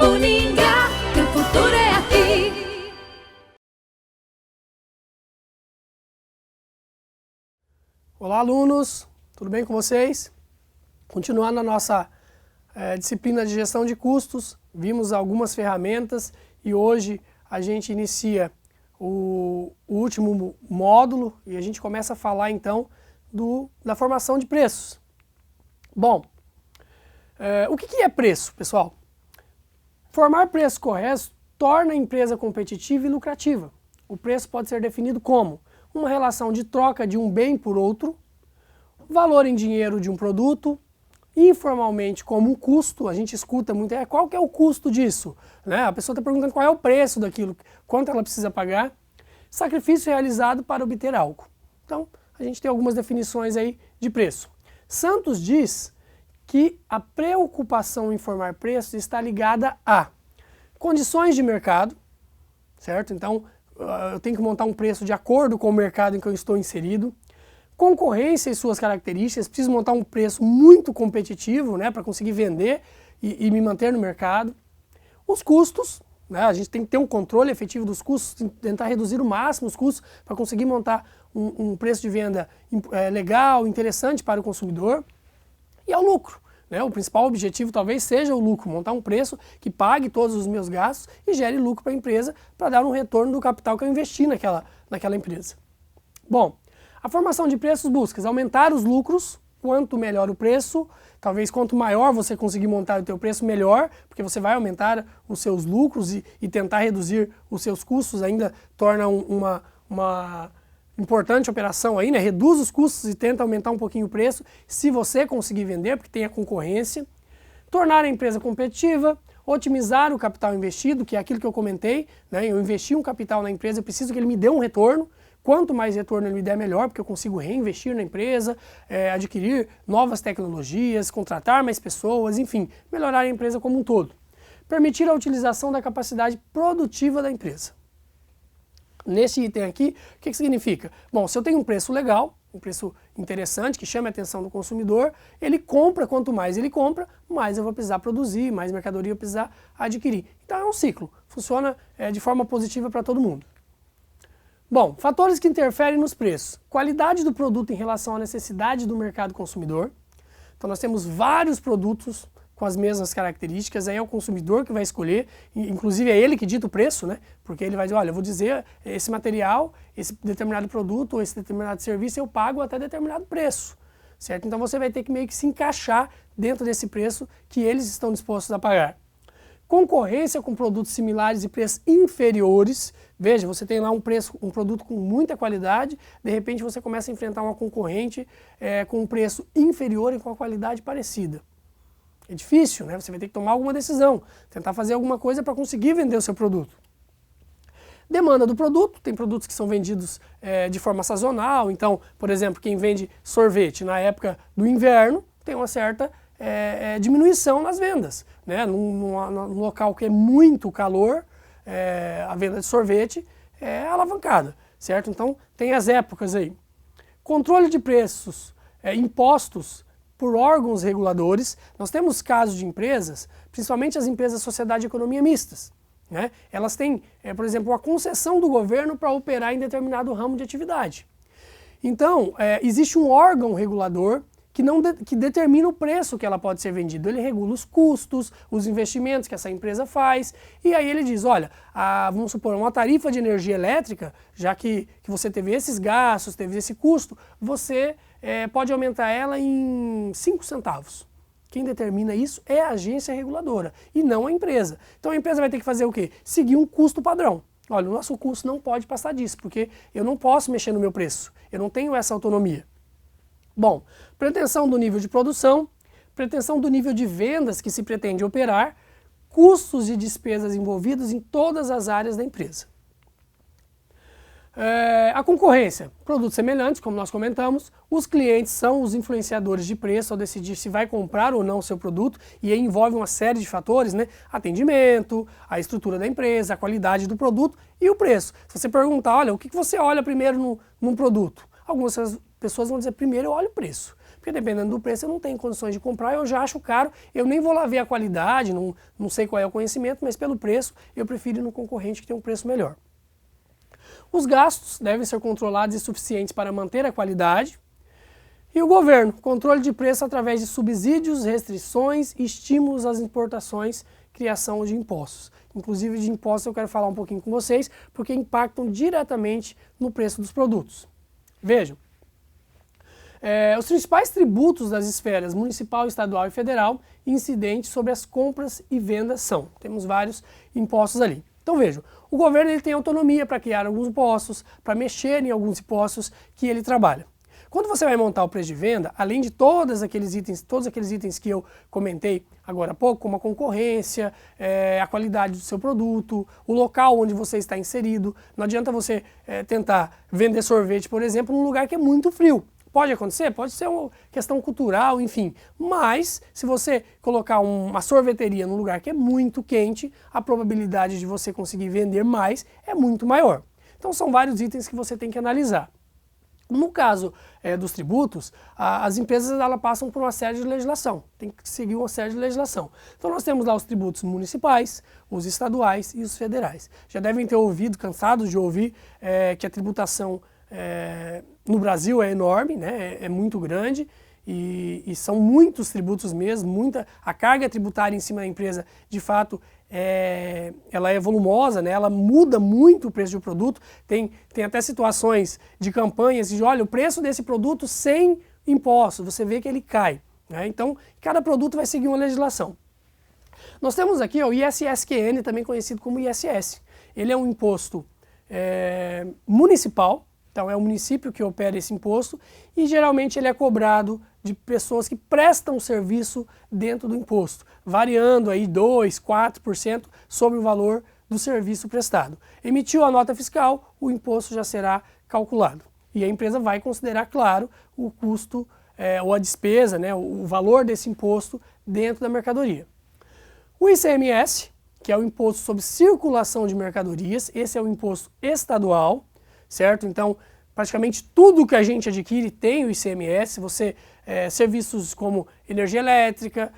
Uningá, que o futuro é aqui. Olá, alunos! Tudo bem com vocês? Continuando a nossa disciplina de gestão de custos, vimos algumas ferramentas e hoje a gente inicia o último módulo e a gente começa a falar então da formação de preços. Bom, o que é preço, pessoal? Formar preços corretos torna a empresa competitiva e lucrativa. O preço pode ser definido como uma relação de troca de um bem por outro, valor em dinheiro de um produto, informalmente como um custo. A gente escuta muito, qual que é o custo disso? Né? A pessoa está perguntando qual é o preço daquilo, quanto ela precisa pagar. Sacrifício realizado para obter algo. Então, a gente tem algumas definições aí de preço. Santos diz que a preocupação em formar preços está ligada a condições de mercado, certo? Então, eu tenho que montar um preço de acordo com o mercado em que eu estou inserido. Concorrência e suas características, preciso montar um preço muito competitivo, né, para conseguir vender e me manter no mercado. Os custos, né, a gente tem que ter um controle efetivo dos custos, tentar reduzir o máximo os custos para conseguir montar um preço de venda legal, interessante para o consumidor. E ao lucro. Né, o principal objetivo talvez seja o lucro, montar um preço que pague todos os meus gastos e gere lucro para a empresa para dar um retorno do capital que eu investi naquela empresa. Bom, a formação de preços busca aumentar os lucros, quanto melhor o preço, talvez quanto maior você conseguir montar o teu preço, melhor, porque você vai aumentar os seus lucros e tentar reduzir os seus custos, ainda torna uma importante operação aí, né? Reduz os custos e tenta aumentar um pouquinho o preço, se você conseguir vender, porque tem a concorrência. Tornar a empresa competitiva, otimizar o capital investido, que é aquilo que eu comentei, né? Eu investi um capital na empresa, eu preciso que ele me dê um retorno. Quanto mais retorno ele me der, melhor, porque eu consigo reinvestir na empresa, adquirir novas tecnologias, contratar mais pessoas, enfim, melhorar a empresa como um todo. Permitir a utilização da capacidade produtiva da empresa. Nesse item aqui, o que significa? Bom, se eu tenho um preço legal, um preço interessante, que chame a atenção do consumidor, ele compra, quanto mais ele compra, mais eu vou precisar produzir, mais mercadoria eu vou precisar adquirir. Então é um ciclo, funciona de forma positiva para todo mundo. Bom, fatores que interferem nos preços. Qualidade do produto em relação à necessidade do mercado consumidor. Então nós temos vários produtos com as mesmas características, aí é o consumidor que vai escolher, inclusive é ele que dita o preço, né? Porque ele vai dizer, olha, eu vou dizer, esse material, esse determinado produto ou esse determinado serviço eu pago até determinado preço, certo? Então você vai ter que meio que se encaixar dentro desse preço que eles estão dispostos a pagar. Concorrência com produtos similares e preços inferiores. Veja, você tem lá um produto com muita qualidade, de repente você começa a enfrentar uma concorrente com um preço inferior e com a qualidade parecida. É difícil, né? Você vai ter que tomar alguma decisão, tentar fazer alguma coisa para conseguir vender o seu produto. Demanda do produto, tem produtos que são vendidos de forma sazonal, então, por exemplo, quem vende sorvete na época do inverno tem uma certa diminuição nas vendas. Né? Num local que é muito calor, a venda de sorvete é alavancada, certo? Então tem as épocas aí. Controle de preços, impostos por órgãos reguladores. Nós temos casos de empresas, principalmente as empresas sociedade e economia mistas. Né? Elas têm, por exemplo, a concessão do governo para operar em determinado ramo de atividade. Então, existe um órgão regulador que determina o preço que ela pode ser vendida. Ele regula os custos, os investimentos que essa empresa faz, e aí ele diz, olha, vamos supor, uma tarifa de energia elétrica, já que você teve esses gastos, teve esse custo, você pode aumentar ela em 5 centavos. Quem determina isso é a agência reguladora, e não a empresa. Então a empresa vai ter que fazer o quê? Seguir um custo padrão. Olha, o nosso custo não pode passar disso, porque eu não posso mexer no meu preço, eu não tenho essa autonomia. Bom, pretensão do nível de produção, pretensão do nível de vendas que se pretende operar, custos e despesas envolvidos em todas as áreas da empresa. A concorrência, produtos semelhantes, como nós comentamos, os clientes são os influenciadores de preço ao decidir se vai comprar ou não o seu produto, e aí envolve uma série de fatores, né? Atendimento, a estrutura da empresa, a qualidade do produto e o preço. Se você perguntar, olha, o que você olha primeiro num produto? Algumas pessoas vão dizer, primeiro eu olho o preço. Porque Porque dependendo do preço eu não tenho condições de comprar, eu já acho caro, eu nem vou lá ver a qualidade, não sei qual é o conhecimento, mas pelo preço eu prefiro ir no concorrente que tem um preço melhor. Os gastos devem ser controlados e suficientes para manter a qualidade. E o governo, controle de preço através de subsídios, restrições, estímulos às importações, criação de impostos. Inclusive de impostos eu quero falar um pouquinho com vocês, porque impactam diretamente no preço dos produtos. Vejam, os principais tributos das esferas municipal, estadual e federal incidentes sobre as compras e vendas são. Temos vários impostos ali. Então vejam, o governo ele tem autonomia para criar alguns impostos, para mexer em alguns impostos que ele trabalha. Quando você vai montar o preço de venda, além de todos aqueles itens que eu comentei agora há pouco, como a concorrência, a qualidade do seu produto, o local onde você está inserido, não adianta você tentar vender sorvete, por exemplo, num lugar que é muito frio. Pode acontecer? Pode ser uma questão cultural, enfim. Mas, se você colocar uma sorveteria num lugar que é muito quente, a probabilidade de você conseguir vender mais é muito maior. Então, são vários itens que você tem que analisar. No caso dos tributos, as empresas passam por uma série de legislação, tem que seguir uma série de legislação. Então nós temos lá os tributos municipais, os estaduais e os federais. Já devem ter ouvido, cansados de ouvir, que a tributação no Brasil é enorme, né, é muito grande e são muitos tributos mesmo, a carga tributária em cima da empresa, de fato, ela é volumosa, né? Ela muda muito o preço do produto, tem até situações de campanhas de, olha, o preço desse produto sem impostos, você vê que ele cai, né? Então, cada produto vai seguir uma legislação. Nós temos aqui o ISSQN, também conhecido como ISS. Ele é um imposto municipal, então é o município que opera esse imposto e geralmente ele é cobrado de pessoas que prestam serviço dentro do imposto, variando aí 2%, 4% sobre o valor do serviço prestado. Emitiu a nota fiscal, o imposto já será calculado. E a empresa vai considerar, claro, o custo ou a despesa, né, o valor desse imposto dentro da mercadoria. O ICMS, que é o Imposto sobre Circulação de Mercadorias, esse é o imposto estadual, certo? Então, praticamente tudo que a gente adquire tem o ICMS, serviços como energia elétrica,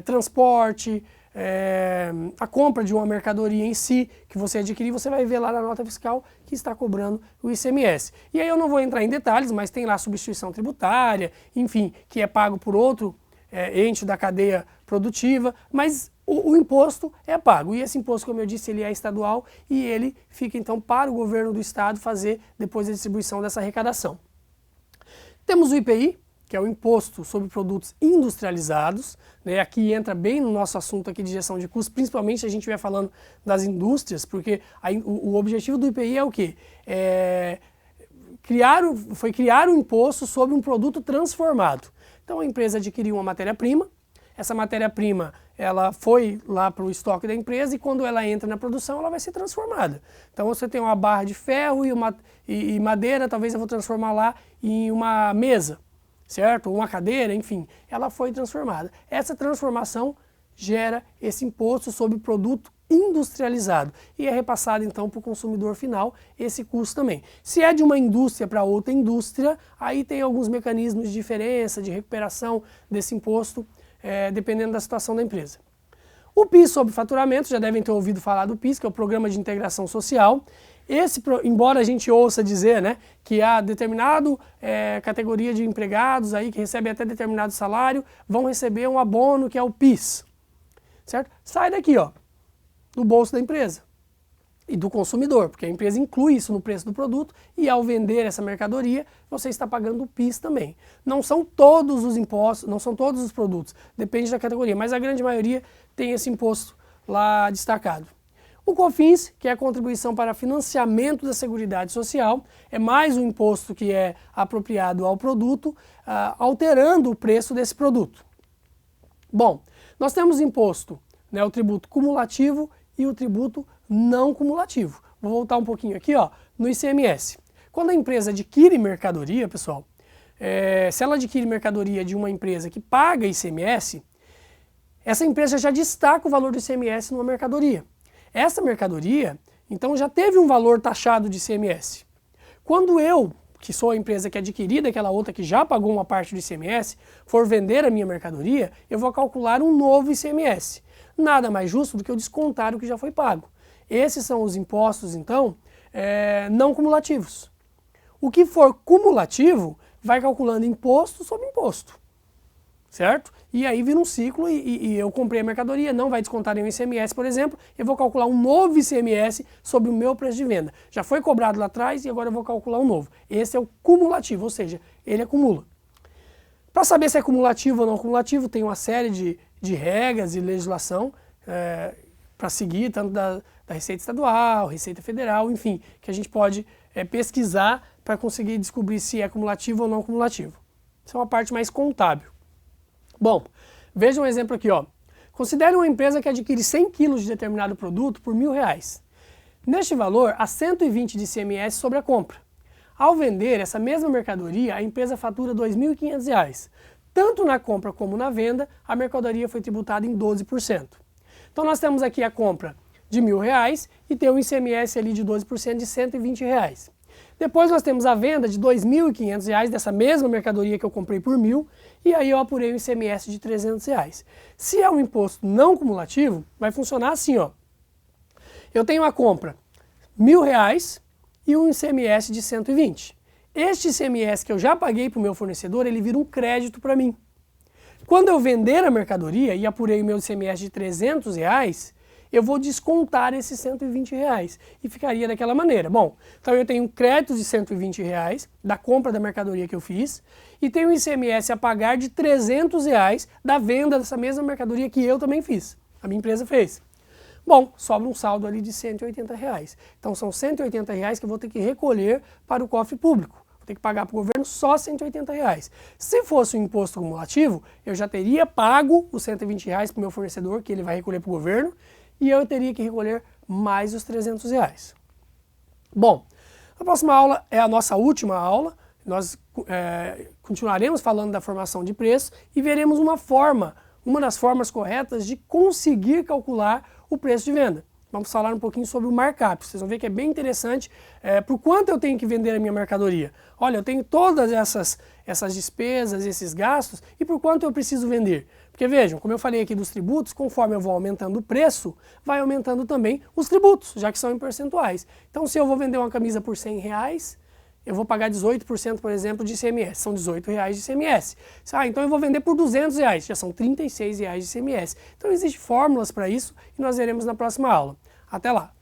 transporte, a compra de uma mercadoria em si que você adquirir, você vai ver lá na nota fiscal que está cobrando o ICMS. E aí eu não vou entrar em detalhes, mas tem lá substituição tributária, enfim, que é pago por outro ente da cadeia produtiva, mas o imposto é pago. E esse imposto, como eu disse, ele é estadual e ele fica então para o governo do estado fazer depois a distribuição dessa arrecadação. Temos o IPI, que é o Imposto sobre Produtos Industrializados, né? Aqui entra bem no nosso assunto aqui de gestão de custos, principalmente a gente vai falando das indústrias, porque o objetivo do IPI é o quê? Foi criar um imposto sobre um produto transformado. Então a empresa adquiriu uma matéria-prima, essa matéria-prima ela foi lá para o estoque da empresa e quando ela entra na produção ela vai ser transformada. Então você tem uma barra de ferro e madeira, talvez eu vou transformar lá em uma mesa, certo? Uma cadeira, enfim, ela foi transformada. Essa transformação gera esse imposto sobre o produto industrializado e é repassado então para o consumidor final esse custo também. Se é de uma indústria para outra indústria, aí tem alguns mecanismos de diferença, de recuperação desse imposto, dependendo da situação da empresa. O PIS sobre faturamento, já devem ter ouvido falar do PIS, que é o Programa de Integração Social. Embora a gente ouça dizer, né, que há determinado categoria de empregados aí que recebem até determinado salário, vão receber um abono que é o PIS, certo? Sai daqui, ó, do bolso da empresa e do consumidor, porque a empresa inclui isso no preço do produto e ao vender essa mercadoria, você está pagando o PIS também. Não são todos os impostos, não são todos os produtos, depende da categoria, mas a grande maioria tem esse imposto lá destacado. O COFINS, que é a contribuição para financiamento da Seguridade Social, é mais um imposto que é apropriado ao produto, alterando o preço desse produto. Bom, nós temos imposto, né, o tributo cumulativo e o tributo não cumulativo. Vou voltar um pouquinho aqui, ó, no ICMS. Quando a empresa adquire mercadoria, pessoal, se ela adquire mercadoria de uma empresa que paga ICMS, essa empresa já destaca o valor do ICMS numa mercadoria. Essa mercadoria, então, já teve um valor taxado de ICMS. Quando eu, que sou a empresa que adquiri daquela outra que já pagou uma parte do ICMS, for vender a minha mercadoria, eu vou calcular um novo ICMS. Nada mais justo do que eu descontar o que já foi pago. Esses são os impostos, então, não cumulativos. O que for cumulativo vai calculando imposto sobre imposto, certo? E aí vira um ciclo e eu comprei a mercadoria, não vai descontar nenhum ICMS, por exemplo, eu vou calcular um novo ICMS sobre o meu preço de venda. Já foi cobrado lá atrás e agora eu vou calcular um novo. Esse é o cumulativo, ou seja, ele acumula. Para saber se é cumulativo ou não cumulativo, tem uma série de regras e legislação para seguir, tanto da Receita Estadual, Receita Federal, enfim, que a gente pode pesquisar para conseguir descobrir se é cumulativo ou não cumulativo. Isso é uma parte mais contábil. Bom, veja um exemplo aqui, ó. Considere uma empresa que adquire 100 kg de determinado produto por R$1.000. Neste valor, há 120 de ICMS sobre a compra. Ao vender essa mesma mercadoria, a empresa fatura R$2.500. Tanto na compra como na venda, a mercadoria foi tributada em 12%. Então nós temos aqui a compra de R$1.000 e tem um ICMS ali de 12% de R$120. Depois nós temos a venda de R$2.500 dessa mesma mercadoria que eu comprei por R$1.000 e aí eu apurei um ICMS de R$300. Se é um imposto não cumulativo, vai funcionar assim, ó. Eu tenho a compra R$1.000 e um ICMS de 120. Este ICMS que eu já paguei para o meu fornecedor, ele vira um crédito para mim. Quando eu vender a mercadoria e apurei o meu ICMS de R$300, eu vou descontar esses R$120 e ficaria daquela maneira. Bom, então eu tenho um crédito de R$120 da compra da mercadoria que eu fiz e tenho um ICMS a pagar de R$300 da venda dessa mesma mercadoria que eu também fiz, a minha empresa fez. Bom, sobra um saldo ali de R$180. Então são R$180 que eu vou ter que recolher para o cofre público. Vou ter que pagar para o governo só R$180. Se fosse um imposto cumulativo, eu já teria pago os R$120 para o meu fornecedor, que ele vai recolher para o governo, e eu teria que recolher mais os R$300. Bom, a próxima aula é a nossa última aula. Nós continuaremos falando da formação de preço e veremos uma das formas corretas de conseguir calcular o preço de venda. Vamos falar um pouquinho sobre o markup. Vocês vão ver que é bem interessante por quanto eu tenho que vender a minha mercadoria. Olha, eu tenho todas essas despesas, esses gastos, e por quanto eu preciso vender. Porque vejam, como eu falei aqui dos tributos, conforme eu vou aumentando o preço, vai aumentando também os tributos, já que são em percentuais. Então se eu vou vender uma camisa por R$100, eu vou pagar 18%, por exemplo, de ICMS. São R$18 de ICMS. Então eu vou vender por R$200, já são R$36 de ICMS. Então existem fórmulas para isso e nós veremos na próxima aula. Até lá!